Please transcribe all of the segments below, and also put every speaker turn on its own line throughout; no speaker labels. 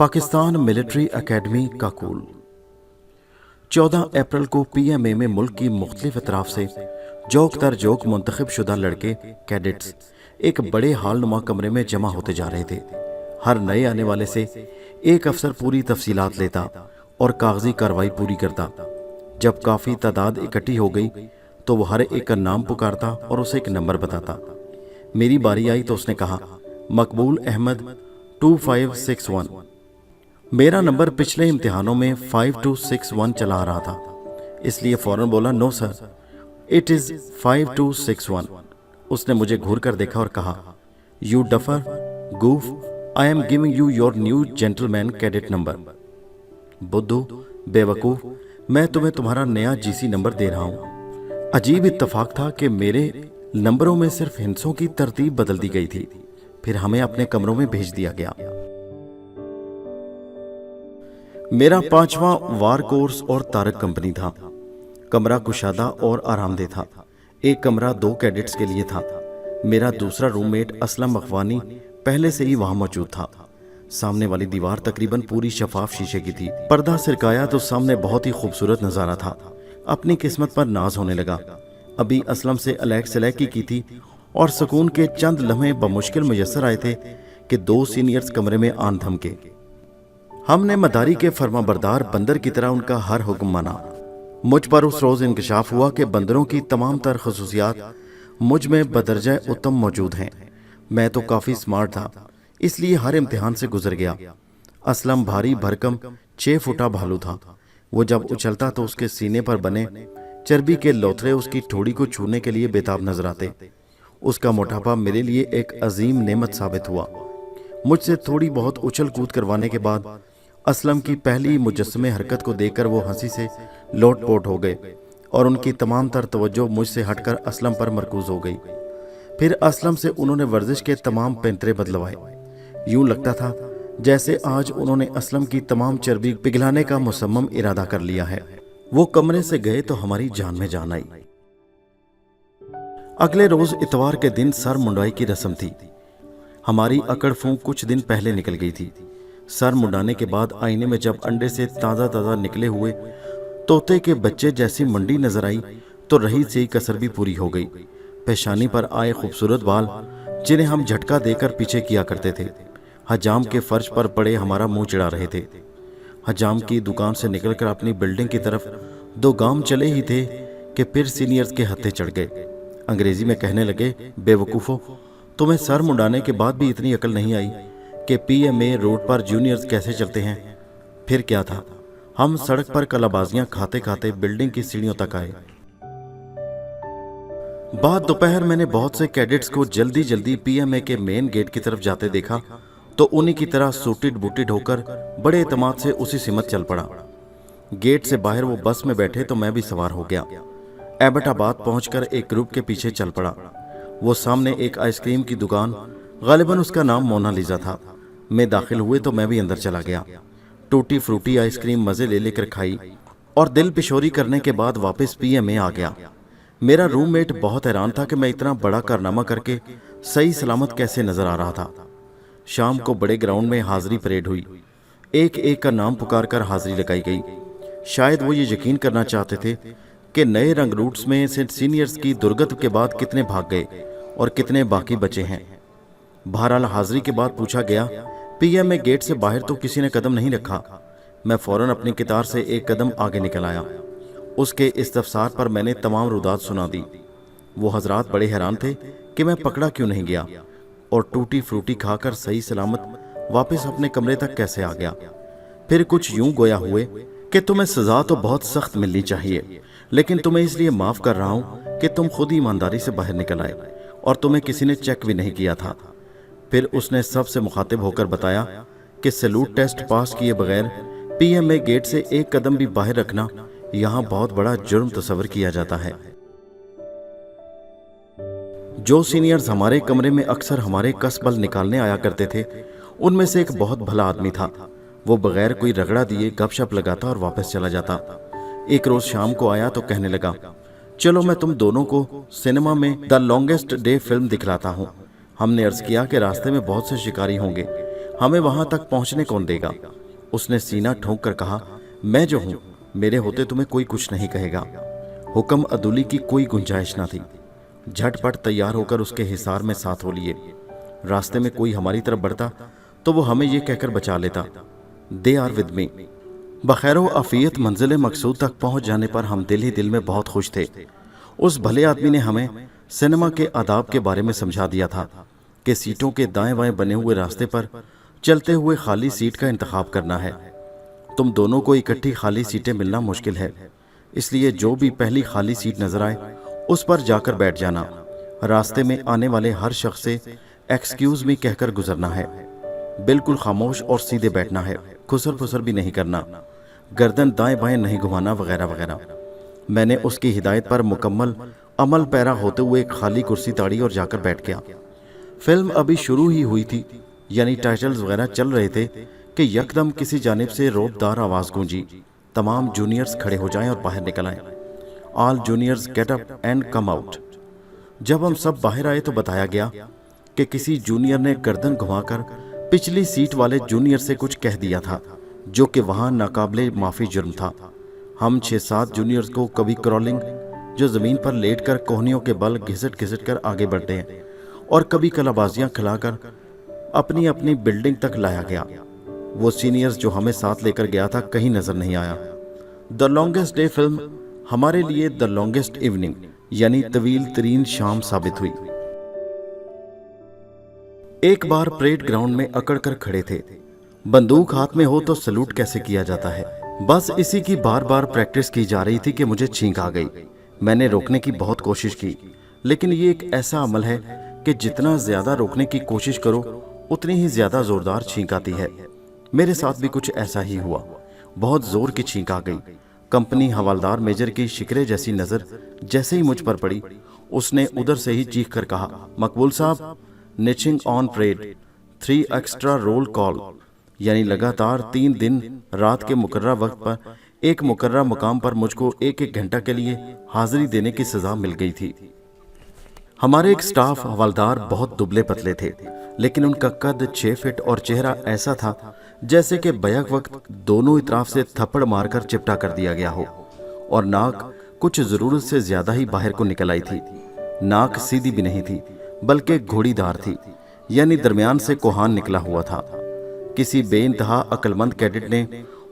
Pakistan military academy Kakul 14 अप्रैल को PMA में मुल्क की मुख्तलिफ अतराफ से जोक दर जोक मुंतखब शुदा लड़के कैडेट्स एक बड़े हाल नुमा कमरे में जमा होते जा रहे थे। हर नए आने वाले से एक अफसर पूरी तफसीलात लेता और कागजी कार्रवाई पूरी करता। जब काफ़ी तादाद इकट्ठी हो गई तो वो हर एक का नाम पुकारता और उसे एक नंबर बताता। मेरी बारी आई तो उसने कहा, मकबूल अहमद 2561। मेरा नंबर पिछले इम्तिहानों में 5261 चला आ रहा था, इसलिए फौरन बोला, नो सर, इट इज़ 5261। उसने मुझे घूर कर देखा और कहा, you duffer goof, I am giving you your new gentleman cadet number. बुद्धू, बेवकूफ़, मैं तुम्हें तुम्हारा नया GC नंबर दे रहा हूँ। अजीब इत्तफाक था कि मेरे नंबरों में सिर्फ हिंसों की तरतीब बदल दी गई थी, फिर हमें अपने कमरों में भेज दिया गया। मेरा 5वां वार कोर्स और तारक कंपनी था। कमरा कुशादा और आरामदेह था। एक कमरा 2 कैडेट्स के लिए था। मेरा दूसरा रूममेट असलम अखवानी पहले से ही वहां मौजूद था। सामने वाली दीवार तकरीबन पूरी शफाफ शीशे की थी। पर्दा सिरकाया तो सामने बहुत ही खूबसूरत नजारा था। अपनी किस्मत पर नाज होने लगा। अभी असलम से अलैक सलैकी की थी और सुकून के चंद लम्हे बमुश्किल मुयस्सर आए थे कि 2 सीनियर्स कमरे में आन धमके। हमने मदारी के फर्माबरदार बंदर की तरह उनका हर हुक्म माना। मुझ पर उस रोज इंकशाफ हुआ कि बंदरों की तमाम तर खसूसियात मुझ में बदरजा उत्तम मौजूद हैं। मैं तो काफ़ी स्मार्ट था, इसलिए हर इम्तिहान से गुजर गया। असलम भारी भरकम 6 फुटा भालू था। वो जब उछलता तो उसके सीने पर बने चर्बी के लोथड़े उसकी ठोड़ी को छूने के लिए बेताब नजर आते। उसका मोटापा मेरे लिए एक अजीम नेमत साबित हुआ। मुझसे थोड़ी बहुत उछल कूद करवाने के बाद असलम की पहली मुजस्समे हरकत को देखकर वो हंसी से लोटपोट हो गए और उनकी तमाम तर तवज्जो मुझसे हटकर असलम पर मरकूज हो गई। फिर असलम से उन्होंने वर्जिश के तमाम पैंतरे बदलवाए। यूं लगता था जैसे आज उन्होंने असलम की तमाम चर्बी पिघलाने का मुसम्मम इरादा कर लिया है। वो कमरे से गए तो हमारी जान में जान आई। अगले रोज इतवार के दिन सर मुंडाई की रस्म थी। हमारी अकड़ फूंक कुछ दिन पहले निकल गई थी। सर मुंडाने के बाद आईने में जब अंडे से ताज़ा ताज़ा निकले हुए तोते के बच्चे जैसी मंडी नजर आई तो रही सी कसर भी पूरी हो गई। पेशानी पर आए खूबसूरत बाल जिन्हें हम झटका देकर पीछे किया करते थे, हजाम के फर्श पर पड़े हमारा मुंह चिढ़ा रहे थे। हजाम की दुकान से निकलकर अपनी बिल्डिंग की तरफ 2 गाम चले ही थे कि फिर सीनियर्स के हत्थे चढ़ गए। अंग्रेजी में कहने लगे, बेवकूफ़ो, तुम्हें सर मुंडाने के बाद भी इतनी अकल नहीं आई कि PMA रोड पर जूनियर्स कैसे चलते हैं। फिर क्या था, हम सड़क पर कलाबाजियां खाते खाते बिल्डिंग की सीढ़ियों तक आए। बाद दोपहर मैंने बहुत से कैडेट्स को जल्दी जल्दी PMA के मेन गेट की तरफ जाते देखा तो उन्हीं की तरह सूटिड बूटिड होकर बड़े एतमाद से उसी सिमत चल पड़ा। गेट से बाहर वो बस में बैठे तो मैं भी सवार हो गया। एबटाबाद पहुंचकर एक ग्रुप के पीछे चल पड़ा। वो सामने एक आइसक्रीम की दुकान, गालिबन उसका नाम मोनालिजा था, में दाखिल हुए तो मैं भी अंदर चला गया। टूटी फ्रूटी आइसक्रीम मज़े ले लेकर खाई और दिल पिशोरी करने के बाद वापस PMA आ गया। मेरा रूममेट बहुत हैरान था कि मैं इतना बड़ा कारनामा करके सही सलामत कैसे नजर आ रहा था। शाम को बड़े ग्राउंड में हाजिरी परेड हुई। एक एक का नाम पुकार कर हाजिरी लगाई गई। शायद वो ये यकीन करना चाहते थे कि नए रंग रूट्स में से सीनियर्स की दुर्गत के बाद कितने भाग गए और कितने बाकी बचे हैं। बहरहाल हाजिरी के बाद पूछा गया, PMA गेट से बाहर तो किसी ने कदम नहीं रखा। मैं फौरन अपनी कितार से एक कदम आगे निकल आया। उसके इस्तफसार पर मैंने तमाम रुदात सुना दी। वो हजरात बड़े हैरान थे कि मैं पकड़ा क्यों नहीं गया और टूटी फ्रूटी खाकर सही सलामत वापस अपने कमरे तक कैसे आ गया। फिर कुछ यूं गोया हुए कि तुम्हें सजा तो बहुत सख्त मिलनी चाहिए, लेकिन तुम्हें इसलिए माफ कर रहा हूं कि तुम खुद ही ईमानदारी से बाहर निकल आए और तुम्हें किसी ने चेक भी नहीं किया था। फिर उसने सबसे मुखातिब होकर बताया कि सैल्यूट टेस्ट पास किए बगैर PMA गेट से एक कदम भी बाहर रखना यहाँ बहुत बड़ा जुर्म तस्वर किया जाता है। जो सीनियर्स हमारे कमरे में अक्सर हमारे कसबल निकालने आया करते थे, उनमें से एक बहुत भला आदमी था। वो बगैर कोई रगड़ा दिए गपशप लगाता और वापस चला जाता। एक रोज शाम को आया तो कहने लगा, चलो मैं तुम दोनों को सिनेमा में द लॉन्गेस्ट डे फिल्म दिखलाता हूँ। हमने अर्ज किया कि रास्ते में बहुत से शिकारी होंगे। ہمیں وہاں تک پہنچنے کون دے گا؟ اس نے سینہ ٹھونک کر کہا، میں جو ہوں، میرے ہوتے تمہیں کوئی کچھ نہیں کہے گا۔ حکم عدولی کی کوئی گنجائش نہ تھی۔ جھٹ پٹ تیار ہو کر اس کے حصار میں ساتھ ہو لیے۔ راستے میں کوئی ہماری طرف بڑھتا تو وہ ہمیں یہ کہہ کر بچا لیتا، دے آر ود می۔ بخیر و عافیت منزل مقصود تک پہنچ جانے پر ہم دل ہی دل میں بہت خوش تھے۔ اس بھلے آدمی نے ہمیں سینما کے آداب کے بارے میں سمجھا دیا تھا کہ سیٹوں کے دائیں بائیں بنے ہوئے راستے پر چلتے ہوئے خالی سیٹ کا انتخاب کرنا ہے۔ تم دونوں کو اکٹھی خالی سیٹیں ملنا مشکل ہے، اس لیے جو بھی پہلی خالی سیٹ نظر آئے اس پر جا کر بیٹھ جانا۔ راستے میں آنے والے ہر شخص سے ایکسکیوز می کہہ کر گزرنا ہے۔ بالکل خاموش اور سیدھے بیٹھنا ہے، خسر پھسر بھی نہیں کرنا، گردن دائیں بائیں نہیں گھمانا، وغیرہ وغیرہ۔ میں نے اس کی ہدایت پر مکمل عمل پیرا ہوتے ہوئے ایک خالی کرسی تاڑی اور جا کر بیٹھ گیا۔ فلم ابھی شروع ہی ہوئی تھی، یعنی ٹائٹلز وغیرہ چل رہے تھے کہ یکدم کسی جانب سے روب دار آواز گونجی، تمام جونیئرز کھڑے ہو جائیں اور باہر نکل آئیں۔ All juniors get up and come out. جب ہم سب باہر آئے تو بتایا گیا کہ کسی جونیئر نے گردن گھما کر پچھلی سیٹ والے جونیئر سے کچھ کہہ دیا تھا، جو کہ وہاں ناقابل معافی جرم تھا۔ ہم 6-7 جونیئرز کو کبھی کرولنگ، جو زمین پر لیٹ کر کوہنیوں کے بل گھسٹ گھسٹ کر آگے بڑھتے ہیں، اور کبھی کلابازیاں کھلا کر اپنی اپنی بلڈنگ تک لایا گیا۔ وہ سینئرز جو ہمیں ساتھ لے کر گیا تھا کہیں نظر نہیں آیا۔ دا لانگسٹ ڈے فلم ہمارے لیے دا لانگسٹ ایوننگ، یعنی طویل ترین شام ثابت ہوئی۔ ایک بار پریڈ گراؤنڈ میں اکڑ کر کھڑے تھے۔ بندوق ہاتھ میں ہو تو سلوٹ کیسے کیا جاتا ہے، بس اسی کی بار بار پریکٹس کی جا رہی تھی کہ مجھے چھینک آ گئی۔ میں نے روکنے کی بہت کوشش کی، لیکن یہ ایک ایسا عمل ہے کہ جتنا زیادہ روکنے کی کوشش کرو اتنی ہی زیادہ زوردار چھینک آتی ہے۔ میرے ساتھ بھی کچھ ایسا ہی ہوا، بہت زور کی چھینک آ گئی۔ کمپنی حوالدار میجر کی شکرے جیسی نظر جیسے ہی مجھ پر پڑی، اس نے ادھر سے ہی چیخ کر کہا، مقبول صاحب، نیچنگ آن پریڈ 3 ایکسٹرا رول کال، یعنی لگاتار 3 دن رات کے مقررہ وقت پر ایک مقررہ مقام پر مجھ کو 1 گھنٹہ کے لیے حاضری دینے کی سزا مل گئی تھی۔ ہمارے ایک سٹاف حوالدار بہت دبلے پتلے تھے، لیکن ان کا قد 6 فٹ اور چہرہ ایسا تھا جیسے کہ بیک وقت دونوں اطراف سے تھپڑ مار کر چپٹا کر دیا گیا ہو، اور ناک کچھ ضرورت سے زیادہ ہی باہر کو نکل آئی تھی۔ ناک سیدھی بھی نہیں تھی بلکہ گھوڑی دار تھی، یعنی درمیان سے کوہان نکلا ہوا تھا۔ کسی بے انتہا عقل مند کیڈٹ نے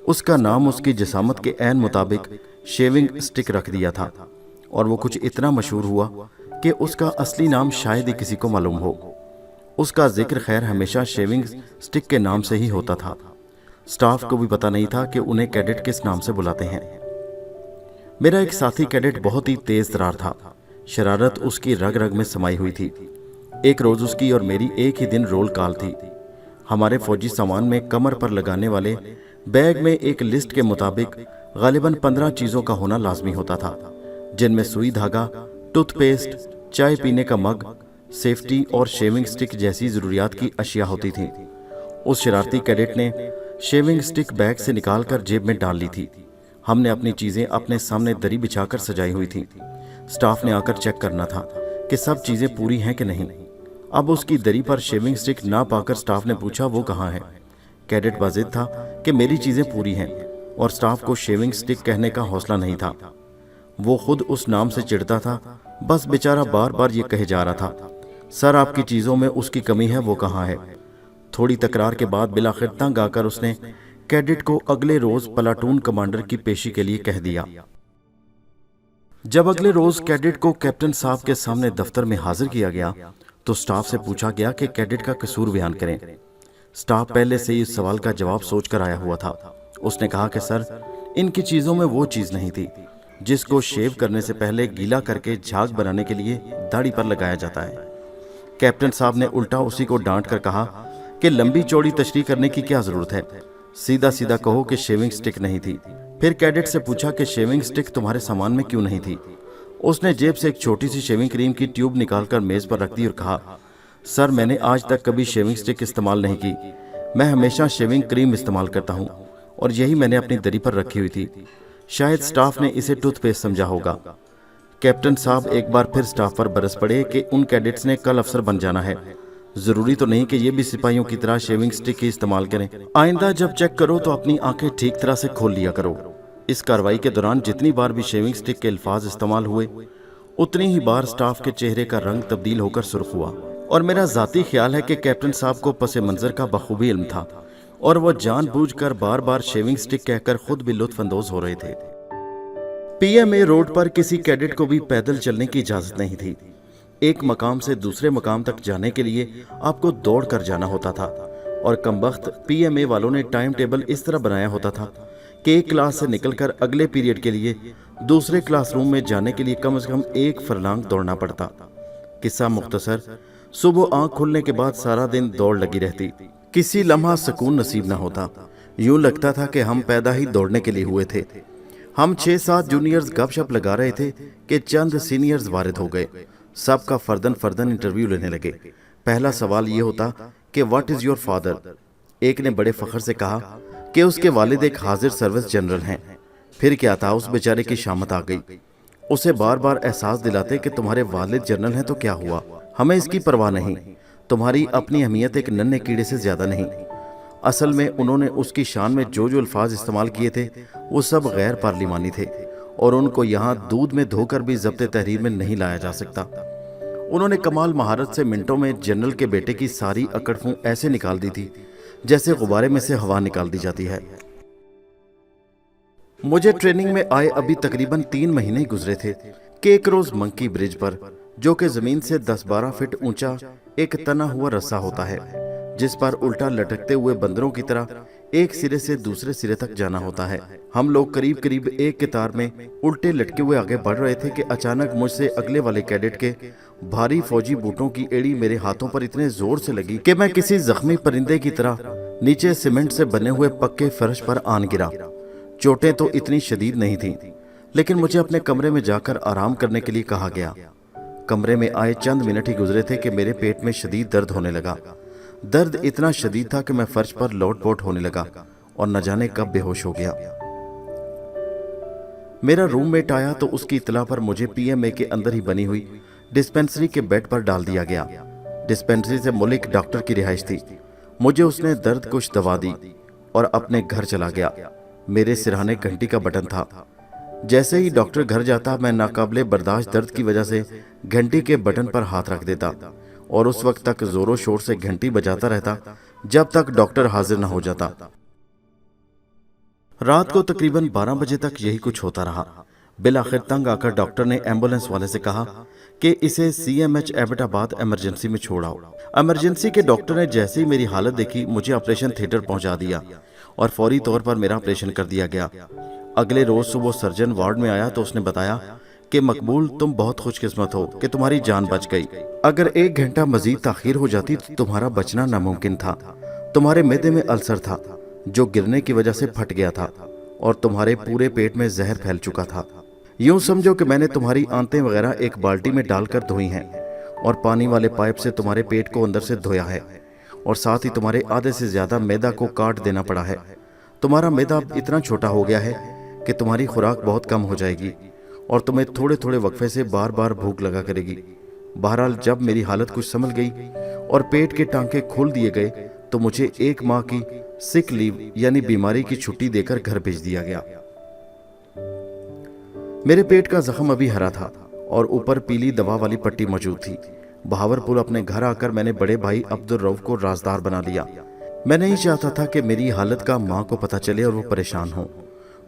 اس کا نام اس کی جسامت کے عین مطابق شیونگ سٹک رکھ دیا تھا، اور وہ کچھ اتنا مشہور ہوا کہ اس کا اصلی نام شاید ہی کسی کو معلوم ہو۔ اس کا ذکر خیر ہمیشہ شیونگ سٹک کے نام سے ہی ہوتا تھا۔ سٹاف کو بھی پتہ نہیں تھا کہ انہیں کیڈٹ کس نام سے بلاتے ہیں۔ میرا ایک ساتھی کیڈٹ بہت ہی تیز ترار تھا، شرارت اس کی رگ رگ میں سمائی ہوئی تھی۔ ایک روز اس کی اور میری ایک ہی دن رول کال تھی۔ ہمارے فوجی سامان میں کمر پر لگانے والے بیگ میں ایک لسٹ کے مطابق غالباً 15 چیزوں کا ہونا لازمی ہوتا تھا، جن میں سوئی دھاگا، ٹوتھ پیسٹ، چائے پینے کا مگ، سیفٹی اور شیونگ سٹک جیسی ضروریات کی اشیاء ہوتی تھیں۔ اس شرارتی کیڈٹ نے شیونگ سٹک بیگ سے نکال کر جیب میں ڈال لی تھی۔ ہم نے اپنی چیزیں اپنے سامنے دری بچھا کر سجائی ہوئی تھیں۔ سٹاف نے آ کر چیک کرنا تھا کہ سب چیزیں پوری ہیں کہ نہیں۔ اب اس کی دری پر شیونگ سٹک نہ پا کر سٹاف نے پوچھا وہ کہاں ہے۔ کیڈٹ واضح تھا کہ میری چیزیں پوری ہیں، اور سٹاف کو شیونگ سٹک کہنے کا حوصلہ نہیں تھا۔ وہ خود اس نام سے چڑھتا تھا، بس بیچارہ بار بار یہ کہے جا رہا تھا، سر آپ کی چیزوں میں اس کی کمی ہے، وہ کہاں ہے۔ تھوڑی تکرار کے بعد بلاخر تنگ آ کر اس نے کیڈٹ کو اگلے روز پلاٹون کمانڈر کی پیشی کے لیے کہہ دیا۔ جب اگلے روز کیڈٹ کو کیپٹن صاحب کے سامنے دفتر میں حاضر کیا گیا تو سٹاف سے پوچھا گیا کہ کیڈٹ کا قصور بیان کریں۔ سٹاف پہلے سے ہی اس سوال کا جواب سوچ کر آیا ہوا تھا۔ اس نے کہا کہ سر، ان کی چیزوں میں وہ چیز نہیں تھی جس کو شیو کرنے سے پہلے گیلا کر کے جھاگ بنانے کے لیے داڑھی پر لگایا جاتا ہے۔ کیپٹن صاحب نے الٹا اسی کو ڈانٹ کر کہا کہ لمبی چوڑی تشریح کرنے کی کیا ضرورت ہے، سیدھا سیدھا کہو کہ شیونگ سٹک نہیں تھی۔ پھر کیڈٹ سے پوچھا کہ شیونگ سٹک تمہارے سامان میں کیوں نہیں تھی۔ اس نے جیب سے ایک چھوٹی سی شیونگ کریم کی ٹیوب نکال کر میز پر رکھ دی اور کہا، سر میں نے آج تک کبھی شیونگ سٹک استعمال نہیں کی، میں ہمیشہ شیونگ کریم استعمال کرتا ہوں، اور یہی میں نے اپنی دری پر رکھی ہوئی تھی۔ شاید سٹاف نے اسے ٹوتھ پیسٹ سمجھا ہوگا۔ کیپٹن صاحب ایک بار پھر سٹاف پر برس پڑے کہ ان کیڈٹس نے کل افسر بن جانا ہے، जरूरी तो नहीं कि ये भी सिपाहियों की तरह शेविंग स्टिक ही इस्तेमाल करें। आइंदा जब चेक करो तो अपनी आंखें ठीक तरह से खोल लिया करो। इस कार्रवाई के दौरान जितनी बार भी शेविंग स्टिक के अल्फाज इस्तेमाल हुए, उतनी ही बार स्टाफ के चेहरे का रंग तब्दील होकर सुर्ख हुआ। और मेरा जाती ख्याल है कि कैप्टन साहब को पसे मंजर का बखूबी इल्म था और वो जानबूझकर बार बार शेविंग स्टिक कहकर खुद भी लुत्फ अंदोज हो रहे थे। पीएमए रोड पर किसी कैडेट को भी पैदल चलने की इजाजत नहीं थी। एक मकाम से दूसरे मकाम तक जाने के लिए आपको दौड़ कर जाना होता था और कमबख्त पीएमए वालों ने टाइम टेबल इस तरह बनाया होता था कि एक क्लास से निकलकर अगले पीरियड के लिए दूसरे क्लासरूम में जाने के लिए कम से कम 1 फरलांग दौड़ना पड़ता। किस्सा मुख्तसर, सुबह आंख खुलने के बाद सारा दिन दौड़ लगी रहती, किसी लम्हा सुकून नसीब न होता। यूं लगता था कि हम पैदा ही दौड़ने के लिए हुए थे। हम 6-7 जूनियर्स गपशप लगा रहे थे कि चंद सीनियर्स वारिद हो गए। सबका फर्दन फर्दन इंटरव्यू लेने लगे। पहला सवाल ये होता कि व्हाट इज योर फादर। एक ने बड़े फख्र से कहा कि उसके वालिद एक हाजिर सर्विस जनरल हैं। फिर क्या था, उस बेचारे की शामत आ गई। उसे बार बार एहसास दिलाते कि तुम्हारे वालिद जनरल हैं तो क्या हुआ, हमें इसकी परवाह नहीं, तुम्हारी अपनी अहमियत एक नन्हे कीड़े से ज्यादा नहीं। असल में उन्होंने उसकी शान में जो जो अल्फाज इस्तेमाल किए थे वो सब गैर पार्लिमानी थे और उनको यहाँ दूध में धोकर भी ज़ब्त तहरीर में नहीं लाया जा सकता। उन्होंने कमाल महारत से मिनटों में जनरल के बेटे की सारी अकड़फों ऐसे निकाल दी थी जैसे गुब्बारे में से हवा निकाल दी जाती है। मुझे ट्रेनिंग में आए अभी तकरीबन 3 महीने गुजरे थे कि एक रोज मंकी ब्रिज पर, जो कि जमीन से 10-12 फीट ऊंचा एक तना हुआ रस्सा होता है जिस पर उल्टा लटकते हुए बंदरों की तरह एक सिरे से दूसरे सिरे तक जाना होता है, हम लोग करीब करीब एक कतार में उल्टे लटके हुए आगे बढ़ रहे थे कि अचानक मुझसे अगले वाले कैडेट के भारी फौजी बूटों की एड़ी मेरे हाथों पर इतने जोर से लगी कि मैं किसी जख्मी परिंदे की तरह नीचे सीमेंट से बने हुए पक्के फर्श पर आन गिरा। चोटें तो इतनी शदीद नहीं थीं, लेकिन मुझे अपने कमरे में जाकर आराम करने के लिए कहा गया। कमरे में आए चंद मिनट ही गुजरे थे कि मेरे पेट में शदीद दर्द होने लगा। दर्द इतना शदीद था कि मैं फर्श पर लोट-पोट होने लगा और न जाने कब बेहोश हो गया। मेरा रूममेट आया तो उसकी इतला पर मुझे पीएमए के अंदर ही बनी हुई डिस्पेंसरी के बेड पर डाल दिया गया। डिस्पेंसरी से मुल्क डॉक्टर की रिहाइश थी। मुझे उसने दर्द कुछ दवा दी और अपने घर चला गया। मेरे सिरहाने घंटी का बटन था। जैसे ही डॉक्टर घर जाता, मैं नाकाबिले बर्दाश्त दर्द की वजह से घंटी के बटन पर हाथ रख देता और उस वक्त तक जोरों शोर से घंटी बजाता रहता जब तक डॉक्टर हाजिर न हो जाता। रात को तकरीबन 12 बजे तक यही कुछ होता रहा। बिलाखिर तंग आकर डॉक्टर ने एम्बुलेंस वाले से कहा कि इसे सीएमएच एबटाबाद इमरजेंसी में छोड़ आओ। इमरजेंसी के डॉक्टर ने जैसे ही मेरी हालत देखी, मुझे ऑपरेशन थिएटर पहुंचा दिया और फौरी तौर पर मेरा ऑपरेशन कर दिया गया। अगले रोज सुबह सर्जन वार्ड में आया तो उसने बताया कि मकबूल, तुम बहुत खुशकिस्मत हो कि तुम्हारी जान बच गई। अगर 1 घंटा मजीद ताखीर हो जाती तो तुम्हारा बचना नामुमकिन था। तुम्हारे मैदे में अल्सर था जो गिरने की वजह से फट गया था और तुम्हारे पूरे पेट में जहर फैल चुका था। यूं समझो कि मैंने तुम्हारी आंतें वगैरह एक बाल्टी में डालकर धोई हैं और पानी वाले पाइप से तुम्हारे पेट को अंदर से धोया है और साथ ही तुम्हारे आधे से ज्यादा मैदा को काट देना पड़ा है। तुम्हारा मैदा अब इतना छोटा हो गया है कि तुम्हारी खुराक बहुत कम हो जाएगी और तुम्हें थोड़े थोड़े वक्फे से बार बार भूख लगा करेगी। बहरहाल जब मेरी हालत कुछ संभल गई और पेट के टांके खोल दिए गए तो मुझे 1 माह की सिक लीव यानी बीमारी की छुट्टी देकर घर भेज दिया गया। मेरे पेट का जख्म अभी हरा था और ऊपर पीली दवा वाली पट्टी मौजूद थी। बहावरपुर अपने घर आकर मैंने बड़े भाई अब्दुल रऊफ को राजदार बना लिया। मैं नहीं चाहता था कि मेरी हालत का माँ को पता चले और वो परेशान हो।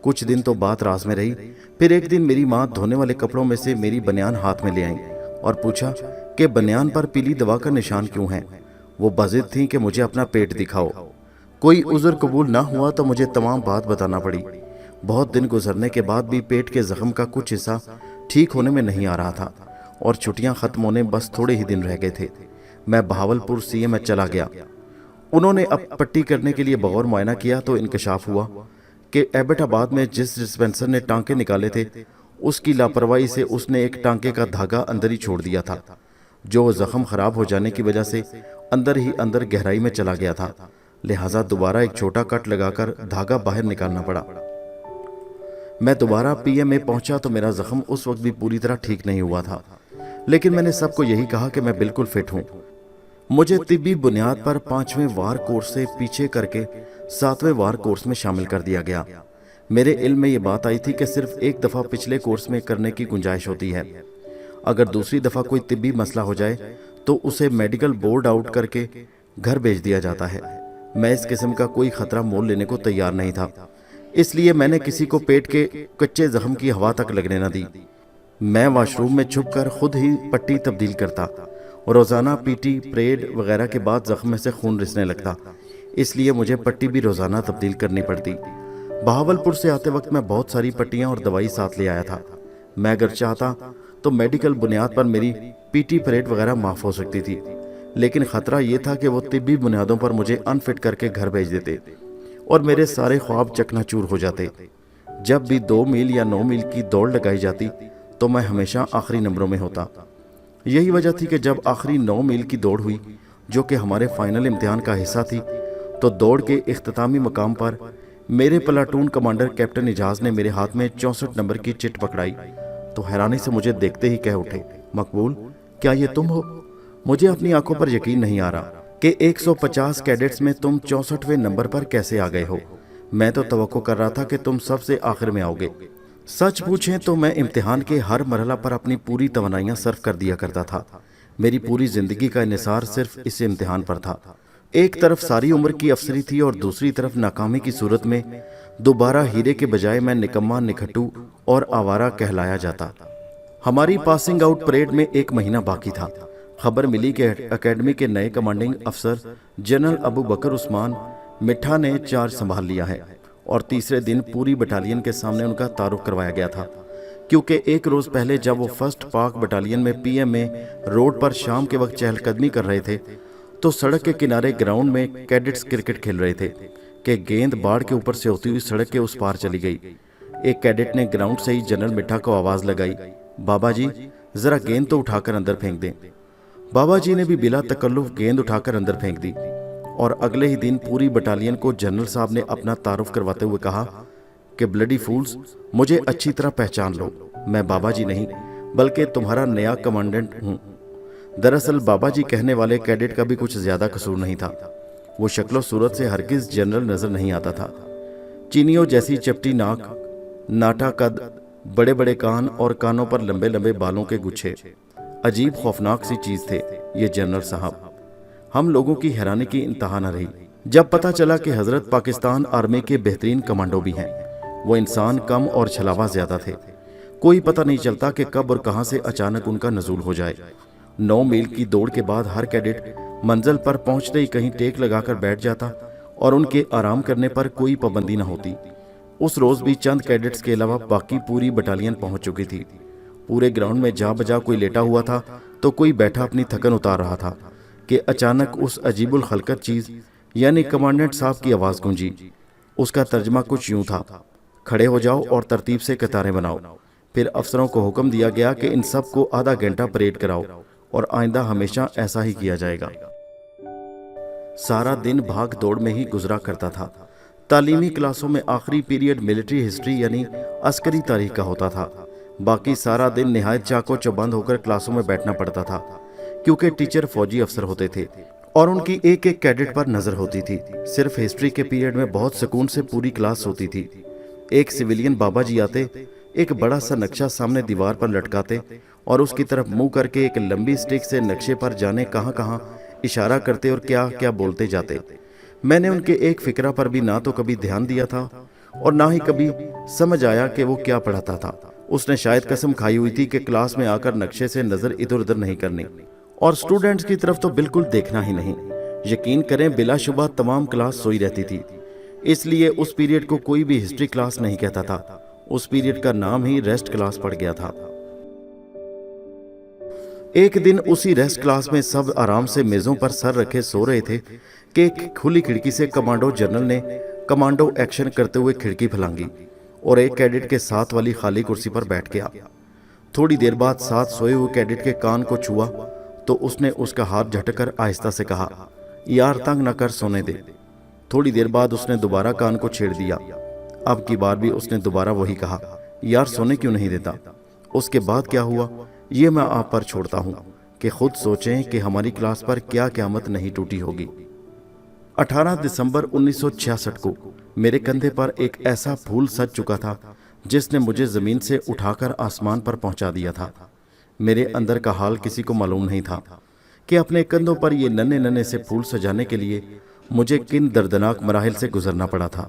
कुछ दिन तो बात राज में रही। फिर एक दिन मेरी माँ धोने वाले कपड़ों में से मेरी बनियान हाथ में ले आई और पूछा कि बनियान पर पीली दवा का निशान क्यों है। वो बजिद थी कि मुझे अपना पेट दिखाओ। कोई उज़्र कबूल ना हुआ तो मुझे तमाम बात बताना पड़ी। बहुत दिन गुजरने के बाद भी पेट के जख्म का कुछ हिस्सा ठीक होने में नहीं आ रहा था और छुट्टियां खत्म होने बस थोड़े ही दिन रह गए थे। मैं बहावलपुर सीएमएच चला गया। उन्होंने अब पट्टी करने के लिए बगौर मुआयना किया तो इंकशाफ हुआ कि एबटाबाद में जिस डिस्पेंसर ने टांके निकाले थे उसकी लापरवाही से उसने एक टांके का धागा अंदर ही छोड़ दिया था, जो जख्म खराब हो जाने की वजह से अंदर ही अंदर गहराई में चला गया था। लिहाजा दोबारा एक छोटा कट लगाकर धागा बाहर निकालना पड़ा। मैं दोबारा पीएमए पहुंचा तो मेरा जख्म उस वक्त भी पूरी तरह ठीक नहीं हुआ था, लेकिन मैंने सबको यही कहा कि मैं बिल्कुल फिट हूं। मुझे तिब्बी बुनियाद पर 5वें वार कोर्स से पीछे करके 7वें वार कोर्स में शामिल कर दिया गया। मेरे इल्म में ये बात आई थी कि सिर्फ एक दफ़ा पिछले कोर्स में करने की गुंजाइश होती है। अगर दूसरी दफ़ा कोई तिब्बी मसला हो जाए तो उसे मेडिकल बोर्ड आउट करके घर भेज दिया जाता है। मैं इस किस्म का कोई खतरा मोल लेने को तैयार नहीं था, इसलिए मैंने किसी को पेट के कच्चे जख्म की हवा तक लगने न दी। मैं वॉशरूम में छुपकर खुद ही पट्टी तब्दील करता। रोज़ाना पीटी, परेड वगैरह के बाद जख्म में से खून रिसने लगता, इसलिए मुझे पट्टी भी रोज़ाना तब्दील करनी पड़ती। बहावलपुर से आते वक्त मैं बहुत सारी पट्टियाँ और दवाई साथ ले आया था। मैं अगर चाहता तो मेडिकल बुनियाद पर मेरी पीटी, परेड वगैरह माफ़ हो सकती थी, लेकिन ख़तरा ये था कि वो तिब्बी बुनियादों पर मुझे अनफिट करके घर भेज देते और मेरे सारे ख्वाब चकनाचूर हो जाते। जब भी 2 मील या 9 मील की दौड़ लगाई जाती तो मैं हमेशा आखिरी नंबरों में होता। यही वजह थी कि जब आखिरी 9 मील की दौड़ हुई, जो कि हमारे फाइनल इम्तिहान का हिस्सा थी, तो दौड़ के इख्तितामी मकाम पर मेरे प्लाटून कमांडर कैप्टन इजाज ने मेरे हाथ में 64 नंबर की चिट पकड़ाई तो हैरानी से मुझे देखते ही कह उठे, मकबूल, क्या ये तुम हो? मुझे अपनी आंखों पर यकीन नहीं आ रहा कि 150 कैडेट्स में तुम 64वें नंबर पर कैसे आ गए हो। मैं तो तवक्को कर रहा था कि तुम सबसे आखिर में आओगे। सच पूछें तो मैं इम्तिहान के हर मरहला पर अपनी पूरी तवनाइयाँ सर्फ कर दिया करता था। मेरी पूरी जिंदगी का इन्हिसार सिर्फ इस इम्तिहान पर था। एक तरफ सारी उम्र की अफसरी थी और दूसरी तरफ नाकामी की सूरत में दोबारा हीरे के बजाय मैं निकम्मा, निखट्टू और आवारा कहलाया जाता। हमारी पासिंग आउट परेड में 1 महीना बाकी था। खबर मिली कि एकेडमी के नए कमांडिंग अफसर जनरल अबू बकर उस्मान मिठा ने चार्ज संभाल लिया है और तीसरे दिन पूरी बटालियन के सामने उनका तारुफ करवाया गया था, क्योंकि 1 रोज़ पहले जब वो फर्स्ट पाक बटालियन में पीएमए रोड पर शाम के वक्त चहलकदमी कर रहे थे तो सड़क के किनारे ग्राउंड में कैडेट्स क्रिकेट खेल रहे थे कि गेंद बाढ़ के ऊपर से होती हुई सड़क के उस पार चली गई। एक कैडेट ने ग्राउंड से ही जनरल मिठा को आवाज़ लगाई, बाबा जी ज़रा गेंद तो उठाकर अंदर फेंक दें। बाबा जी ने भी बिला तकल्लुफ गेंद उठाकर अंदर फेंक दी और अगले ही दिन पूरी बटालियन को जनरल साहब ने अपना तारुफ करवाते हुए कहा कि ब्लडी फूल्स, मुझे अच्छी तरह पहचान लो, मैं बाबा जी नहीं बल्कि तुम्हारा नया कमांडेंट हूँ। दरअसल बाबा जी कहने वाले कैडेट का भी कुछ ज्यादा कसूर नहीं था। वो शक्लो सूरत से हरगिज जनरल नजर नहीं आता था। चीनियों जैसी चपटी नाक, नाटा कद, बड़े बड़े कान और कानों पर लंबे लंबे बालों के गुच्छे, अजीब खौफनाक सी चीज थे ये जनरल साहब। हम लोगों की हैरानी की इंतहा न रही जब पता चला कि हजरत पाकिस्तान आर्मी के बेहतरीन कमांडो भी हैं। वो इंसान कम और छलावा ज्यादा थे। कोई पता नहीं चलता कि कब और कहां से अचानक उनका नजूल हो जाए। 9 मील की दौड़ के बाद हर कैडेट मंजिल पर पहुंचते ही कहीं टेक लगाकर बैठ जाता और उनके आराम करने पर कोई पाबंदी न होती। उस रोज भी चंद कैडेट्स के अलावा बाकी पूरी बटालियन पहुंच चुकी थी। पूरे ग्राउंड में जा बजा कोई लेटा हुआ था तो कोई बैठा अपनी थकन उतार रहा था कि अचानक उस अजीबुल खलकत चीज यानी कमांडेंट साहब की आवाज गूंजी। उसका तर्जमा कुछ यूं था, खड़े हो जाओ और तरतीब से कतारें बनाओ। फिर अफसरों को हुक्म दिया गया कि इन सब को आधा घंटा परेड कराओ और आइंदा हमेशा ऐसा ही किया जाएगा। सारा दिन भाग दौड़ में ही गुजरा करता था। तालीमी क्लासों में आखिरी पीरियड मिलिट्री हिस्ट्री यानी अस्करी तारीख का होता था। बाकी सारा दिन निहायत चाको चौबंद होकर क्लासों में बैठना पड़ता था, क्योंकि टीचर फौजी अफसर होते थे और उनकी एक एक कैडेट पर नजर होती थी। सिर्फ हिस्ट्री के पीरियड में बहुत सुकून से पूरी क्लास होती थी। एक सिविलियन बाबा जी आते, एक बड़ा सा नक्शा सामने दीवार पर लटकाते और उसकी तरफ मुंह करके एक लंबी स्टिक से नक्शे पर जाने कहां कहां इशारा करते और क्या क्या बोलते जाते। मैंने उनके एक फिक्रा पर भी ना तो कभी ध्यान दिया था और ना ही कभी समझ आया कि वो क्या पढ़ाता था। उसने शायद कसम खाई हुई थी कि क्लास में आकर नक्शे से नजर इधर उधर नहीं करनी और स्टूडेंट्स की तरफ तो बिल्कुल देखना ही नहीं। यकीन करें, बिलाशुबा तमाम क्लास सोई रहती थी, इसलिए उस पीरियड को कोई भी हिस्ट्री क्लास नहीं कहता था। उस पीरियड का नाम ही रेस्ट क्लास पड़ गया था। एक दिन उसी रेस्ट क्लास में सब आराम से मेजों पर सर रखे सो रहे थे कि एक खुली खिड़की से कमांडो जनरल ने कमांडो एक्शन करते हुए खिड़की फैलांगी और एक कैडेट के साथ वाली खाली कुर्सी पर बैठ गया। थोड़ी देर बाद साथ सोए हुए कैडेट के कान को छुआ तो उसने उसका हाथ झटकर आहिस्ता से कहा, यार तंग न कर, सोने दे। थोड़ी देर बाद उसने दोबारा कान को छेड़ दिया। अब की बार भी उसने दोबारा वही कहा, यार सोने क्यों नहीं देता। उसके बाद क्या हुआ ये मैं आप पर छोड़ता हूँ, کہ خود سوچیں کہ ہماری کلاس پر کیا قیامت نہیں ٹوٹی ہوگی۔ 18 دسمبر 1966 کو میرے کندھے پر ایک ایسا پھول سج چکا تھا جس نے مجھے زمین سے اٹھا کر آسمان پر پہنچا دیا تھا۔ میرے اندر کا حال کسی کو معلوم نہیں تھا کہ اپنے کندھوں پر یہ ننھے ننھے سے پھول سجانے کے لیے مجھے کن دردناک مراحل سے گزرنا پڑا تھا۔